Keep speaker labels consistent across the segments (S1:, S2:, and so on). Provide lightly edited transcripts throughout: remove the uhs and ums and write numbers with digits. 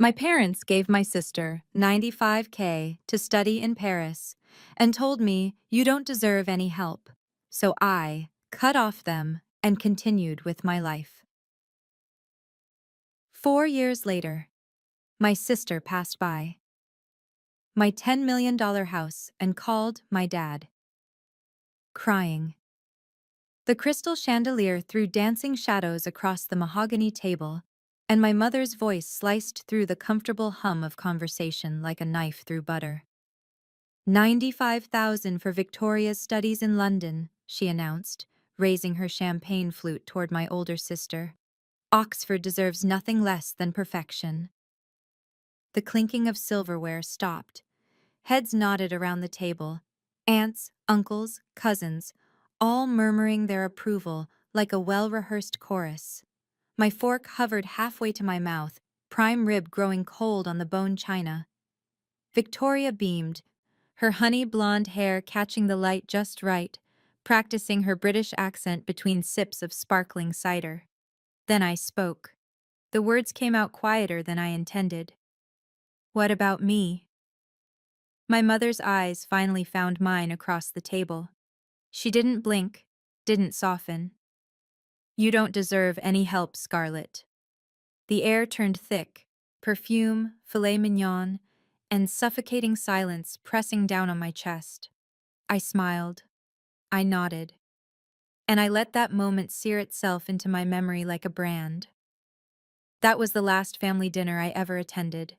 S1: My parents gave my sister 95K to study in Paris and told me you don't deserve any help. So I cut off them and continued with my life. 4 years later, my sister passed by my $10 million house and called my dad, crying. The crystal chandelier threw dancing shadows across the mahogany table, and my mother's voice sliced through the comfortable hum of conversation like a knife through butter. 95,000 for Victoria's studies in London, she announced, raising her champagne flute toward my older sister. Oxford deserves nothing less than perfection. The clinking of silverware stopped. Heads nodded around the table. Aunts, uncles, cousins, all murmuring their approval like a well-rehearsed chorus. My fork hovered halfway to my mouth, prime rib growing cold on the bone china. Victoria beamed, her honey blonde hair catching the light just right, practicing her British accent between sips of sparkling cider. Then I spoke. The words came out quieter than I intended. What about me? My mother's eyes finally found mine across the table. She didn't blink, didn't soften. You don't deserve any help, Scarlett. The air turned thick, perfume, filet mignon, and suffocating silence pressing down on my chest. I smiled. I nodded. And I let that moment sear itself into my memory like a brand. That was the last family dinner I ever attended.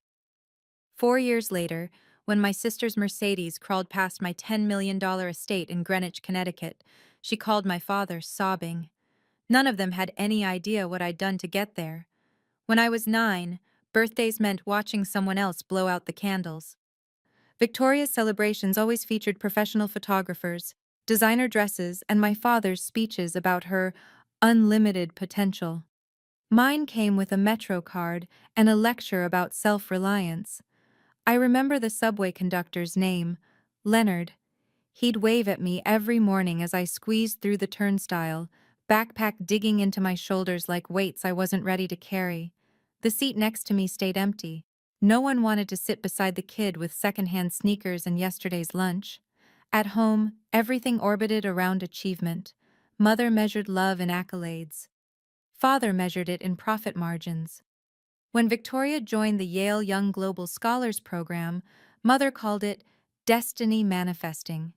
S1: 4 years later, when my sister's Mercedes crawled past my $10 million estate in Greenwich, Connecticut, she called my father, sobbing. None of them had any idea what I'd done to get there. When I was 9, birthdays meant watching someone else blow out the candles. Victoria's celebrations always featured professional photographers, designer dresses, and my father's speeches about her unlimited potential. Mine came with a Metro card and a lecture about self-reliance. I remember the subway conductor's name, Leonard. He'd wave at me every morning as I squeezed through the turnstile, backpack digging into my shoulders like weights I wasn't ready to carry. The seat next to me stayed empty. No one wanted to sit beside the kid with secondhand sneakers and yesterday's lunch. At home, everything orbited around achievement. Mother measured love in accolades. Father measured it in profit margins. When Victoria joined the Yale Young Global Scholars Program, Mother called it destiny manifesting.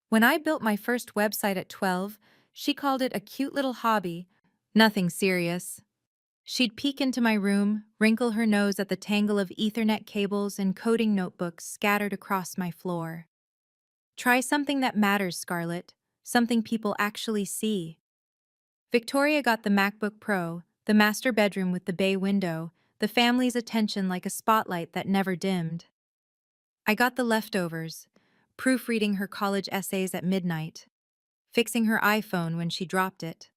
S1: When I built my first website at 12, she called it a cute little hobby, nothing serious. She'd peek into my room, wrinkle her nose at the tangle of Ethernet cables and coding notebooks scattered across my floor. Try something that matters, Scarlett, something people actually see. Victoria got the MacBook Pro, the master bedroom with the bay window, the family's attention like a spotlight that never dimmed. I got the leftovers, proofreading her college essays at midnight, fixing her iPhone when she dropped it,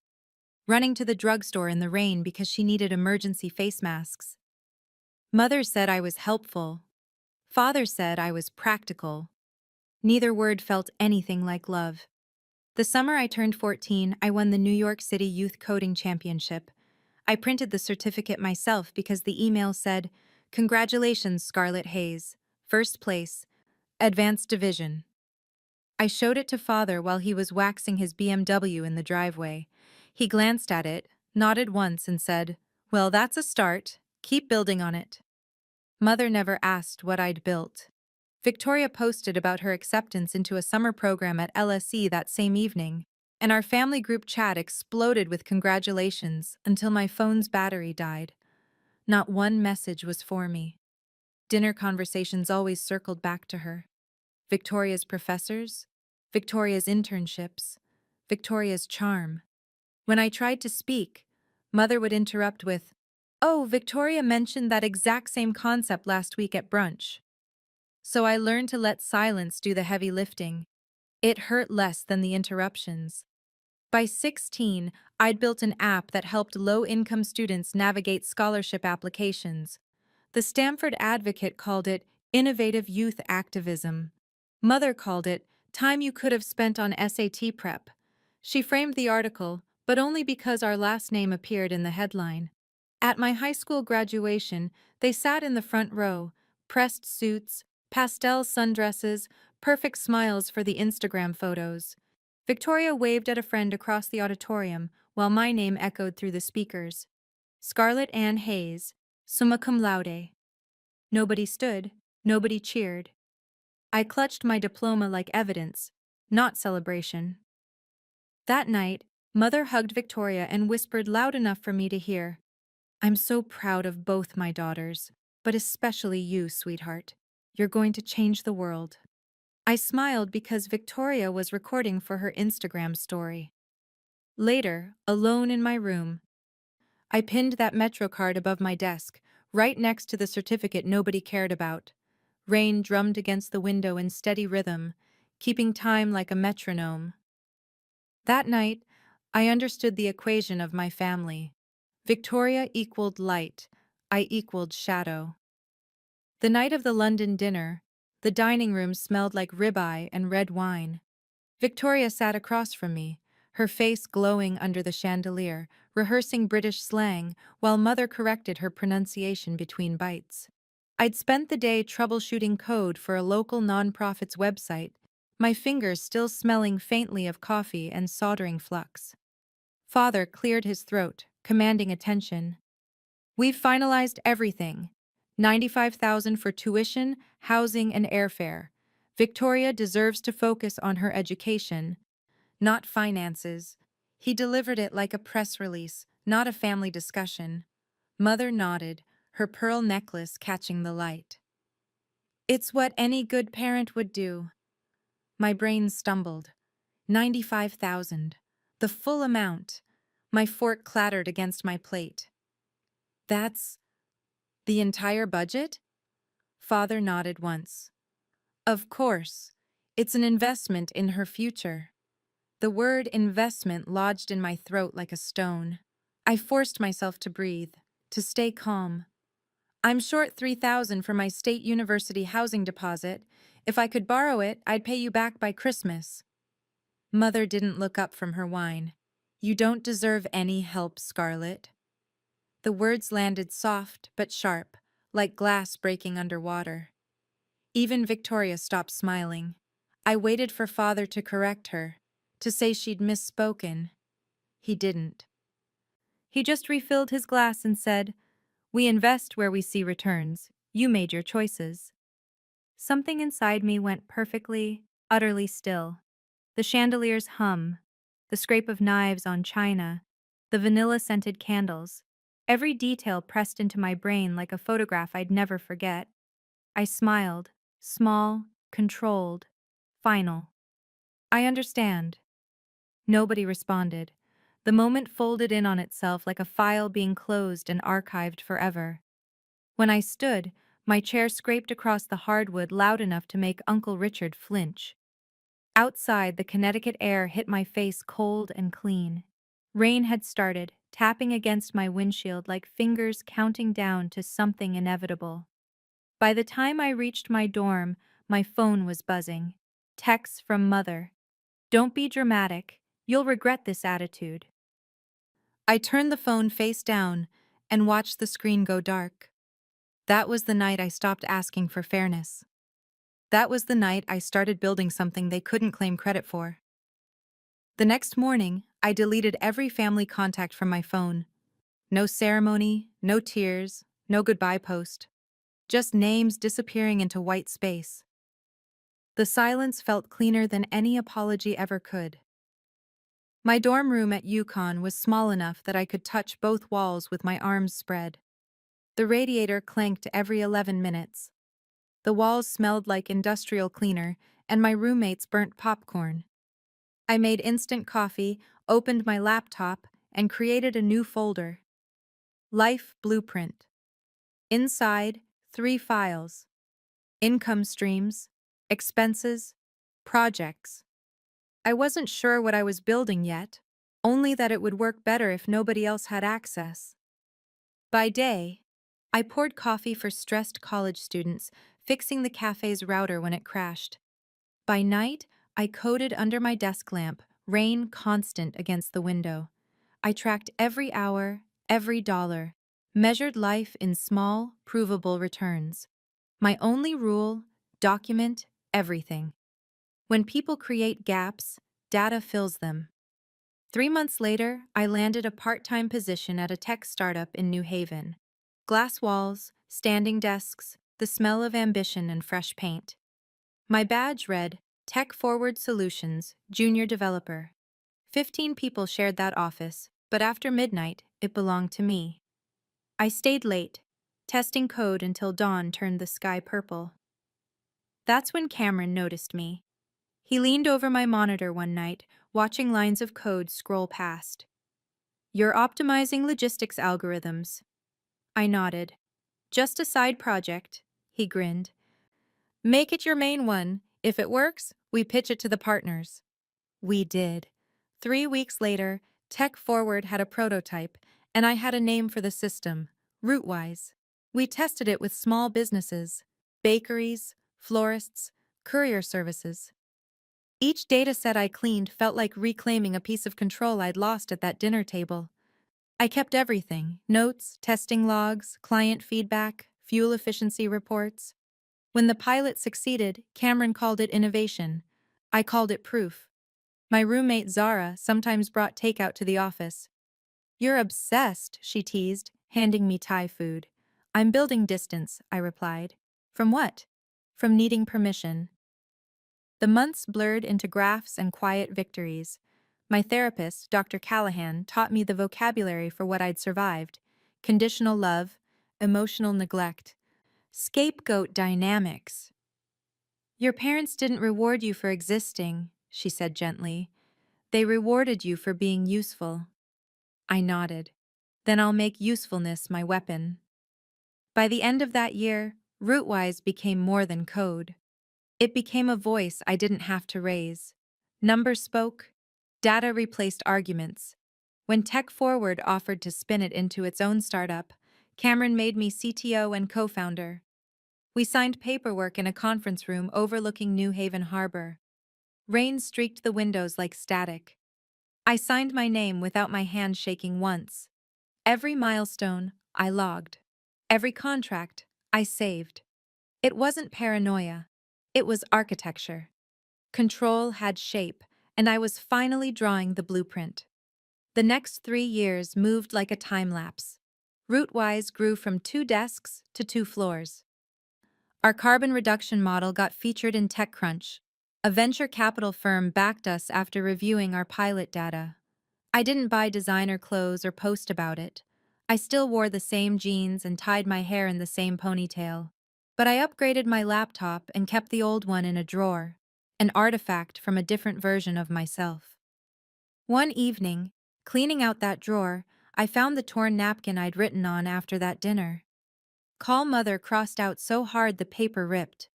S1: running to the drugstore in the rain because she needed emergency face masks. Mother said I was helpful. Father said I was practical. Neither word felt anything like love. The summer I turned 14, I won the New York City Youth Coding Championship. I printed the certificate myself because the email said, "Congratulations, Scarlett Hayes. First place, Advanced Division." I showed it to Father while he was waxing his BMW in the driveway. He glanced at it, nodded once and said, "Well, that's a start. Keep building on it." Mother never asked what I'd built. Victoria posted about her acceptance into a summer program at LSE that same evening, and our family group chat exploded with congratulations until my phone's battery died. Not one message was for me. Dinner conversations always circled back to her. Victoria's professors, Victoria's internships, Victoria's charm. When I tried to speak, Mother would interrupt with, "Oh, Victoria mentioned that exact same concept last week at brunch." So I learned to let silence do the heavy lifting. It hurt less than the interruptions. By 16, I'd built an app that helped low-income students navigate scholarship applications. The Stanford Advocate called it innovative youth activism. Mother called it time you could have spent on SAT prep. She framed the article, but only because our last name appeared in the headline. At my high school graduation, they sat in the front row, pressed suits, pastel sundresses, perfect smiles for the Instagram photos. Victoria waved at a friend across the auditorium, while my name echoed through the speakers. Scarlett Ann Hayes, summa cum laude. Nobody stood, nobody cheered. I clutched my diploma like evidence, not celebration. That night, Mother hugged Victoria and whispered loud enough for me to hear, "I'm so proud of both my daughters, but especially you, sweetheart. You're going to change the world." I smiled because Victoria was recording for her Instagram story. Later, alone in my room, I pinned that Metro card above my desk, right next to the certificate nobody cared about. Rain drummed against the window in steady rhythm, keeping time like a metronome. That night, I understood the equation of my family. Victoria equaled light, I equaled shadow. The night of the London dinner, the dining room smelled like ribeye and red wine. Victoria sat across from me, her face glowing under the chandelier, rehearsing British slang while Mother corrected her pronunciation between bites. I'd spent the day troubleshooting code for a local nonprofit's website, my fingers still smelling faintly of coffee and soldering flux. Father cleared his throat, commanding attention. "We've finalized everything. 95,000 for tuition, housing, and airfare. Victoria deserves to focus on her education, not finances." He delivered it like a press release, not a family discussion. Mother nodded, her pearl necklace catching the light. "It's what any good parent would do." My brain stumbled. 95,000. The full amount. My fork clattered against my plate. "That's the entire budget?" Father nodded once. "Of course. It's an investment in her future." The word investment lodged in my throat like a stone. I forced myself to breathe, to stay calm. "I'm short 3,000 for my state university housing deposit. If I could borrow it, I'd pay you back by Christmas." Mother didn't look up from her wine. "You don't deserve any help, Scarlett." The words landed soft but sharp, like glass breaking underwater. Even Victoria stopped smiling. I waited for Father to correct her, to say she'd misspoken. He didn't. He just refilled his glass and said, "We invest where we see returns. You made your choices." Something inside me went perfectly, utterly still. The chandelier's hum, the scrape of knives on china, the vanilla-scented candles, every detail pressed into my brain like a photograph I'd never forget. I smiled, small, controlled, final. "I understand." Nobody responded. The moment folded in on itself like a file being closed and archived forever. When I stood, my chair scraped across the hardwood loud enough to make Uncle Richard flinch. Outside, the Connecticut air hit my face cold and clean. Rain had started, tapping against my windshield like fingers counting down to something inevitable. By the time I reached my dorm, my phone was buzzing. Texts from Mother. "Don't be dramatic. You'll regret this attitude." I turned the phone face down and watched the screen go dark. That was the night I stopped asking for fairness. That was the night I started building something they couldn't claim credit for. The next morning, I deleted every family contact from my phone. No ceremony, no tears, no goodbye post. Just names disappearing into white space. The silence felt cleaner than any apology ever could. My dorm room at UConn was small enough that I could touch both walls with my arms spread. The radiator clanked every 11 minutes. The walls smelled like industrial cleaner, and my roommates burnt popcorn. I made instant coffee, opened my laptop, and created a new folder. Life Blueprint. Inside, 3 files. Income streams, expenses, projects. I wasn't sure what I was building yet, only that it would work better if nobody else had access. By day, I poured coffee for stressed college students, fixing the cafe's router when it crashed. By night, I coded under my desk lamp, rain constant against the window. I tracked every hour, every dollar, Measured life in small, provable returns. My only rule: document everything. When people create gaps, data fills them. 3 months later, I landed a part-time position at a tech startup in New Haven. Glass walls, standing desks, the smell of ambition and fresh paint. My badge read, Tech Forward Solutions, Junior Developer. 15 people shared that office, but after midnight, it belonged to me. I stayed late, testing code until dawn turned the sky purple. That's when Cameron noticed me. He leaned over my monitor one night, watching lines of code scroll past. "You're optimizing logistics algorithms." I nodded. "Just a side project," he grinned. "Make it your main one. If it works, we pitch it to the partners." We did. 3 weeks later, Tech Forward had a prototype, and I had a name for the system: Rootwise. We tested it with small businesses, bakeries, florists, courier services. Each data set I cleaned felt like reclaiming a piece of control I'd lost at that dinner table. I kept everything: notes, testing logs, client feedback, fuel efficiency reports. When the pilot succeeded, Cameron called it innovation. I called it proof. My roommate Zara sometimes brought takeout to the office. "You're obsessed," she teased, handing me Thai food. "I'm building distance," I replied. "From what?" "From needing permission." The months blurred into graphs and quiet victories. My therapist, Dr. Callahan, taught me the vocabulary for what I'd survived: conditional love, emotional neglect, scapegoat dynamics. "Your parents didn't reward you for existing," she said gently. "They rewarded you for being useful." I nodded. "Then I'll make usefulness my weapon." By the end of that year, Rootwise became more than code. It became a voice I didn't have to raise. Numbers spoke, data replaced arguments. When Tech Forward offered to spin it into its own startup, Cameron made me CTO and co-founder. We signed paperwork in a conference room overlooking New Haven Harbor. Rain streaked the windows like static. I signed my name without my hand shaking once. Every milestone, I logged. Every contract, I saved. It wasn't paranoia. It was architecture. Control had shape, and I was finally drawing the blueprint. The next 3 years moved like a time lapse. Rootwise grew from 2 desks to 2 floors. Our carbon reduction model got featured in TechCrunch. A venture capital firm backed us after reviewing our pilot data. I didn't buy designer clothes or post about it. I still wore the same jeans and tied my hair in the same ponytail. But I upgraded my laptop and kept the old one in a drawer, an artifact from a different version of myself. One evening, cleaning out that drawer, I found the torn napkin I'd written on after that dinner. "Call Mother" crossed out so hard the paper ripped.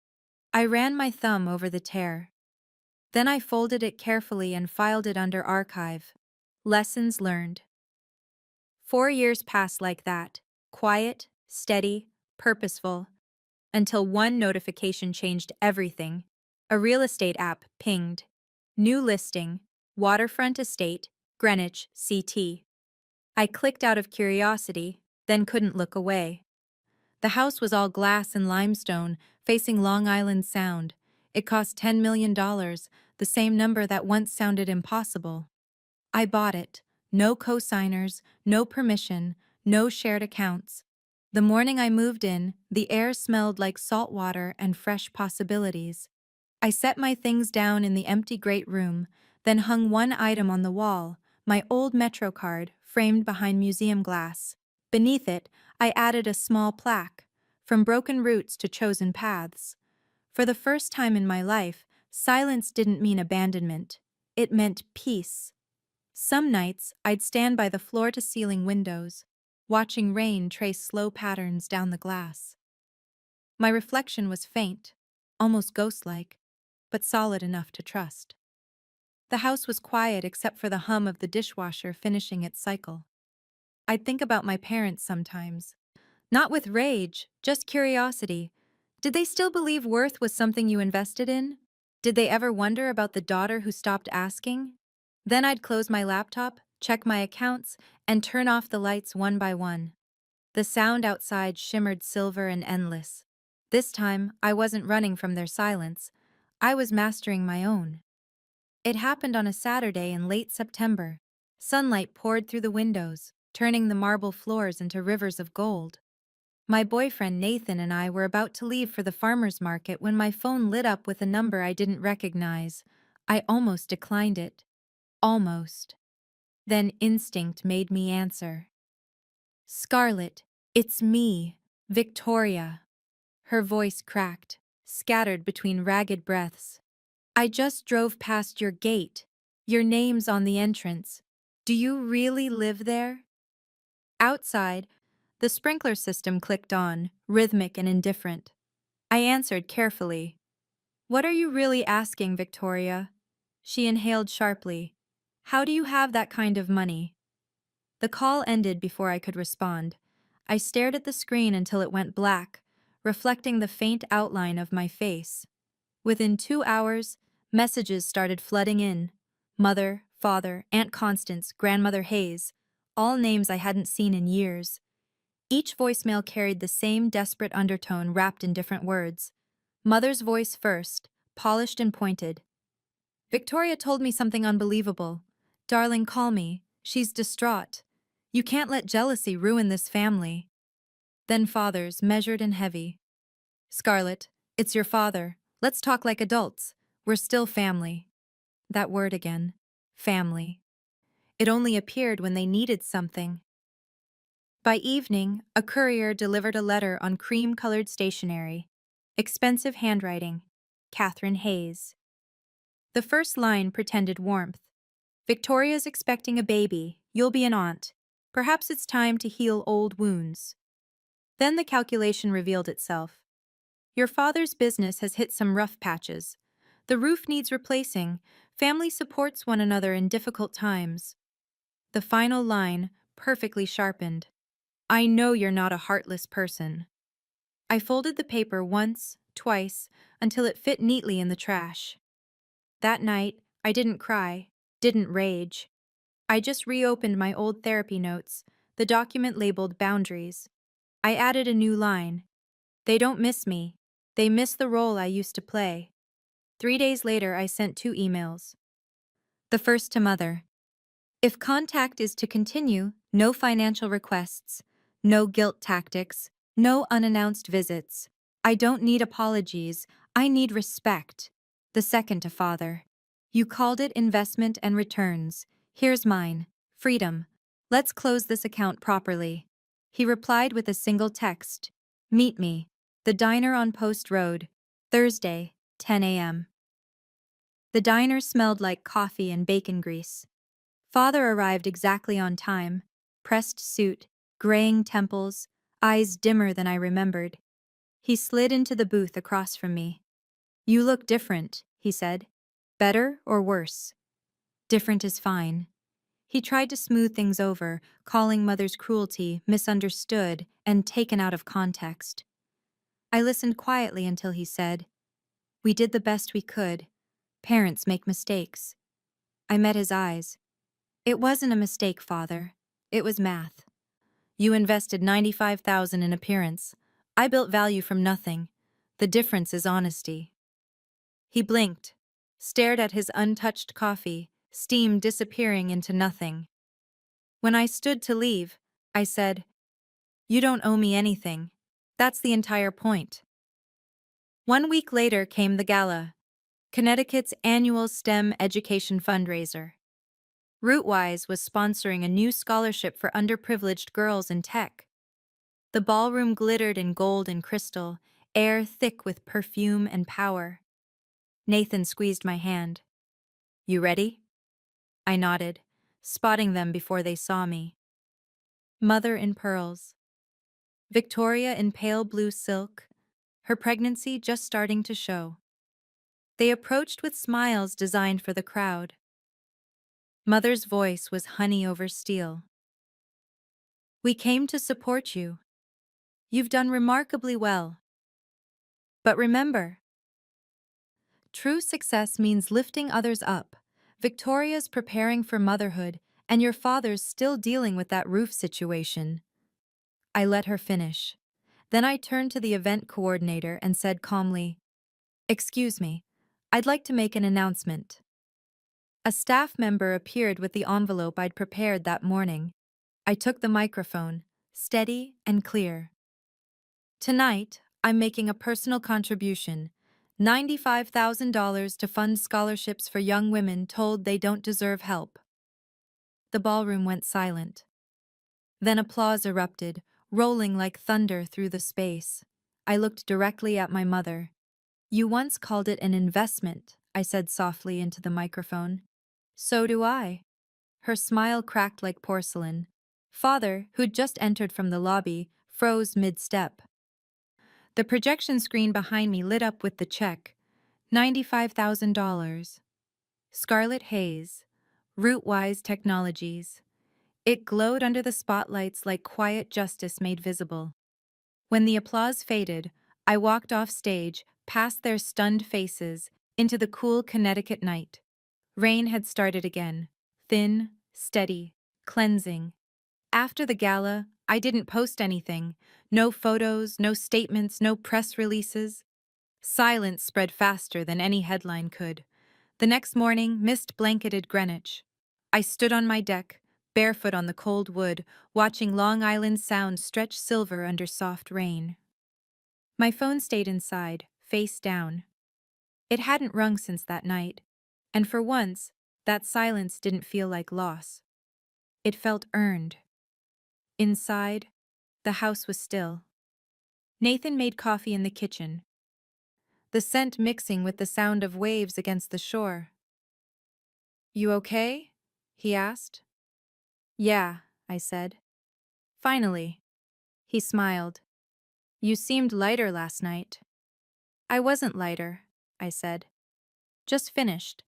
S1: I ran my thumb over the tear. Then I folded it carefully and filed it under archive. Lessons learned. 4 years passed like that, quiet, steady, purposeful, until one notification changed everything. A real estate app pinged. "New listing, waterfront estate, Greenwich, CT." I clicked out of curiosity, then couldn't look away. The house was all glass and limestone, facing Long Island Sound. It cost $10 million, the same number that once sounded impossible. I bought it. No cosigners, no permission, no shared accounts. The morning I moved in, the air smelled like salt water and fresh possibilities. I set my things down in the empty great room, then hung one item on the wall: my old Metro card, framed behind museum glass. Beneath it, I added a small plaque: "From broken roots to chosen paths." For the first time in my life, silence didn't mean abandonment. It meant peace. Some nights, I'd stand by the floor-to-ceiling windows, watching rain trace slow patterns down the glass. My reflection was faint, almost ghost-like, but solid enough to trust. The house was quiet except for the hum of the dishwasher finishing its cycle. I'd think about my parents sometimes. Not with rage, just curiosity. Did they still believe worth was something you invested in? Did they ever wonder about the daughter who stopped asking? Then I'd close my laptop, check my accounts, and turn off the lights one by one. The sound outside shimmered silver and endless. This time, I wasn't running from their silence. I was mastering my own. It happened on a Saturday in late September. Sunlight poured through the windows, turning the marble floors into rivers of gold. My boyfriend Nathan and I were about to leave for the farmer's market when my phone lit up with a number I didn't recognize. I almost declined it. Almost. Then instinct made me answer. Scarlett, it's me, Victoria. Her voice cracked, scattered between ragged breaths. I just drove past your gate. Your name's on the entrance. Do you really live there? Outside, the sprinkler system clicked on, rhythmic and indifferent. I answered carefully. What are you really asking, Victoria? She inhaled sharply. How do you have that kind of money? The call ended before I could respond. I stared at the screen until it went black, reflecting the faint outline of my face. Within 2 hours, messages started flooding in. Mother, father, Aunt Constance, Grandmother Hayes, all names I hadn't seen in years. Each voicemail carried the same desperate undertone wrapped in different words. Mother's voice first, polished and pointed. Victoria told me something unbelievable. Darling, call me. She's distraught. You can't let jealousy ruin this family. Then father's, measured and heavy. Scarlett, it's your father. Let's talk like adults. We're still family. That word again. Family. It only appeared when they needed something. By evening, a courier delivered a letter on cream-colored stationery. Expensive handwriting. Catherine Hayes. The first line pretended warmth. Victoria's expecting a baby. You'll be an aunt. Perhaps it's time to heal old wounds. Then the calculation revealed itself. Your father's business has hit some rough patches. The roof needs replacing. Family supports one another in difficult times. The final line, perfectly sharpened. I know you're not a heartless person. I folded the paper once, twice, until it fit neatly in the trash. That night, I didn't cry, didn't rage. I just reopened my old therapy notes, the document labeled Boundaries. I added a new line. They don't miss me. They miss the role I used to play. 3 days later, I sent 2 emails. The first to Mother. If contact is to continue, no financial requests, no guilt tactics, no unannounced visits. I don't need apologies, I need respect. The second to Father. You called it investment and returns. Here's mine. Freedom. Let's close this account properly. He replied with a single text. Meet me. The diner on Post Road. Thursday, 10 a.m. The diner smelled like coffee and bacon grease. Father arrived exactly on time. Pressed suit, graying temples, eyes dimmer than I remembered. He slid into the booth across from me. You look different, he said. Better or worse? Different is fine. He tried to smooth things over, calling Mother's cruelty misunderstood and taken out of context. I listened quietly until he said, We did the best we could. Parents make mistakes. I met his eyes. It wasn't a mistake, Father. It was math. You invested $95,000 in appearance. I built value from nothing. The difference is honesty. He blinked, stared at his untouched coffee, steam disappearing into nothing. When I stood to leave, I said, You don't owe me anything. That's the entire point. 1 week later came the gala, Connecticut's annual STEM education fundraiser. Rootwise was sponsoring a new scholarship for underprivileged girls in tech. The ballroom glittered in gold and crystal, air thick with perfume and power. Nathan squeezed my hand. You ready? I nodded, spotting them before they saw me. Mother in pearls. Victoria in pale blue silk, her pregnancy just starting to show. They approached with smiles designed for the crowd. Mother's voice was honey over steel. We came to support you. You've done remarkably well. But remember, true success means lifting others up. Victoria's preparing for motherhood, and your father's still dealing with that roof situation. I let her finish. Then I turned to the event coordinator and said calmly, "Excuse me, I'd like to make an announcement." A staff member appeared with the envelope I'd prepared that morning. I took the microphone, steady and clear. "Tonight, I'm making a personal contribution, $95,000 to fund scholarships for young women told they don't deserve help." The ballroom went silent. Then applause erupted, rolling like thunder through the space. I looked directly at my mother. "You once called it an investment," I said softly into the microphone. "So do I." Her smile cracked like porcelain. Father, who'd just entered from the lobby, froze mid-step. The projection screen behind me lit up with the check. $95,000. Scarlet Haze. Rootwise Technologies. It glowed under the spotlights like quiet justice made visible. When the applause faded, I walked off stage, past their stunned faces, into the cool Connecticut night. Rain had started again. Thin, steady, cleansing. After the gala, I didn't post anything. No photos, no statements, no press releases. Silence spread faster than any headline could. The next morning, mist blanketed Greenwich. I stood on my deck, barefoot on the cold wood, watching Long Island Sound stretch silver under soft rain. My phone stayed inside, face down. It hadn't rung since that night, and for once, that silence didn't feel like loss. It felt earned. Inside, the house was still. Nathan made coffee in the kitchen, the scent mixing with the sound of waves against the shore. "You okay?" he asked. "Yeah," I said. "Finally." He smiled. "You seemed lighter last night." "I wasn't lighter," I said. "Just finished."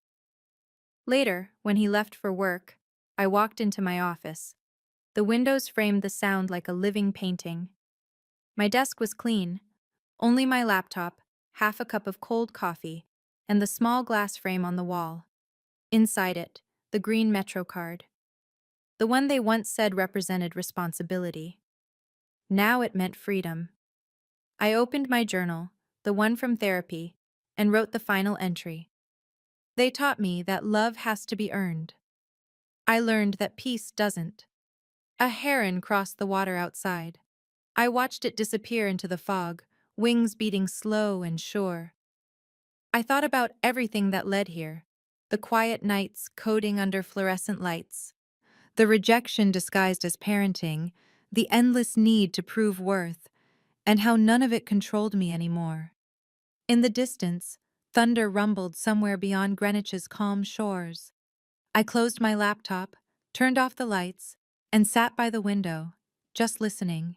S1: Later, when he left for work, I walked into my office. The windows framed the sound like a living painting. My desk was clean, only my laptop, half a cup of cold coffee, and the small glass frame on the wall. Inside it, the green Metro card. The one they once said represented responsibility. Now it meant freedom. I opened my journal, the one from therapy, and wrote the final entry. They taught me that love has to be earned. I learned that peace doesn't. A heron crossed the water outside. I watched it disappear into the fog, wings beating slow and sure. I thought about everything that led here, the quiet nights coding under fluorescent lights, the rejection disguised as parenting, the endless need to prove worth, and how none of it controlled me anymore. In the distance, thunder rumbled somewhere beyond Greenwich's calm shores. I closed my laptop, turned off the lights, and sat by the window, just listening.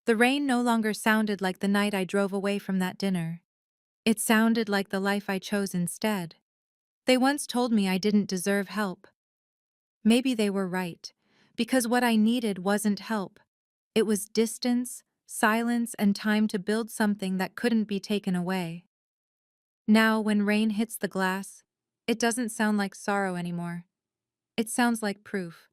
S1: The rain no longer sounded like the night I drove away from that dinner. It sounded like the life I chose instead. They once told me I didn't deserve help. Maybe they were right, because what I needed wasn't help. It was distance, silence, and time to build something that couldn't be taken away. Now, when rain hits the glass, it doesn't sound like sorrow anymore. It sounds like proof.